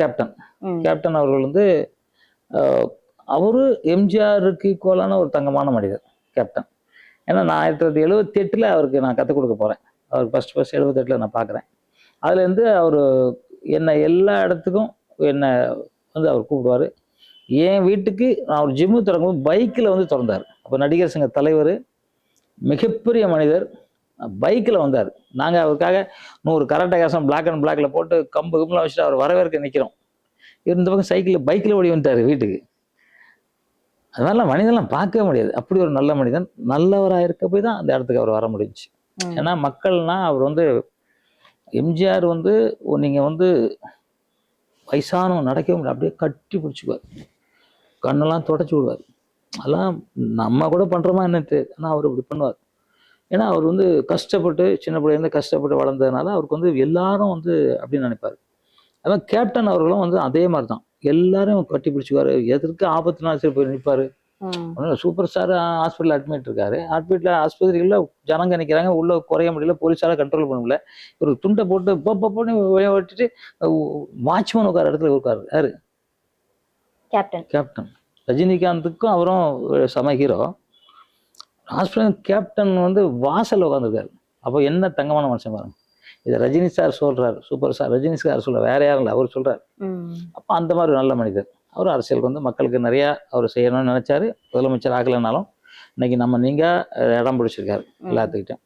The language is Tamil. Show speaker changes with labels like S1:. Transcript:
S1: கேப்டன். கேப்டன் அவர்கள் வந்து அவரு எம்ஜிஆருக்கு ஈக்குவலான ஒரு தங்கமான மனிதர் கேப்டன். ஏன்னா நான் 1978 அவருக்கு நான் கற்றுக் கொடுக்க போகிறேன். அவர் ஃபர்ஸ்ட் 78 நான் பார்க்குறேன். அதுலேருந்து அவர் என்னை எல்லா இடத்துக்கும் என்னை வந்து அவர் கூப்பிடுவார். என் வீட்டுக்கு நான் ஒரு ஜிம்மு திறக்கும்போது பைக்கில் வந்து திறந்தார். அப்போ நடிகர் சங்க தலைவர், மிகப்பெரிய மனிதர், பைக்கில் வந்தார். நாங்கள் அவருக்காக 100 கராட்டே காசம் பிளாக் அண்ட் பிளாக்ல போட்டு கம்பு கும்பலாம் வச்சுட்டு அவர் வரவேற்க நிற்கிறோம். இந்த பக்கம் சைக்கிளில் பைக்கில் ஓடி வந்துட்டார் வீட்டுக்கு. அதனால மனிதன்லாம் பார்க்கவே முடியாது. அப்படி ஒரு நல்ல மனிதன், நல்லவராக இருக்க போய் தான் அந்த இடத்துக்கு அவர் வர முடிஞ்சுச்சு. ஏன்னா மக்கள்னா அவர் வந்து எம்ஜிஆர் வந்து நீங்கள் வந்து வயசானவன் நடக்கவே முடியாது, அப்படியே கட்டி பிடிச்சிக்குவார், கண்ணெல்லாம் தொடச்சி விடுவார். அதெல்லாம் நம்ம கூட பண்ணுறோமா என்ன தெரியாது, ஆனால் அவர் இப்படி பண்ணுவார். ஏன்னா அவர் வந்து கஷ்டப்பட்டு சின்ன பிள்ளைலேருந்து கஷ்டப்பட்டு வளர்ந்ததுனால அவருக்கு வந்து எல்லாரும் வந்து அப்படின்னு நினைப்பார். அதான் கேப்டன் அவர்களும் வந்து அதே மாதிரி தான், எல்லாரும் கட்டி பிடிச்சிக்குவார். எதற்கு ஆபத்துனாலும் சரி போய் நிற்பார். சூப்பர் ஸ்டார் ஹாஸ்பிட்டல் அட்மிட் இருக்காரு. ஆஸ்பத்திரியில் ஜனங்க நிற்கிறாங்க, உள்ள குறைய முடியல, போலீஸால கண்ட்ரோல் பண்ண முடியல. ஒரு துண்டை போட்டு போட்டு விட்டுட்டு வாட்ச்மேன் உட்கார இடத்துல உட்காரு யாரு?
S2: கேப்டன்.
S1: கேப்டன். ரஜினிகாந்துக்கும் அவரும் சம ஹீரோ. ஹாஸ்பிட்டல் கேப்டன் வந்து வாசல் உட்காந்துருக்காரு. அப்போ என்ன தங்கமான மனுஷன் பாருங்க. இதை ரஜினி சார் சொல்றாரு, சூப்பர் ஸ்டார் ரஜினி சார் சொல்ற, வேற யாரும் இல்லை, அவர் சொல்றாரு. அப்போ அந்த மாதிரி நல்ல மனிதர் அவர். அரசியலுக்கு வந்து மக்களுக்கு நிறைய அவர் செய்யணும்னு நினைச்சாரு. முதலமைச்சர் ஆகலைனாலும் இன்னைக்கு நீங்க இடம் பிடிச்சிருக்காரு எல்லாத்துக்கிட்டும்.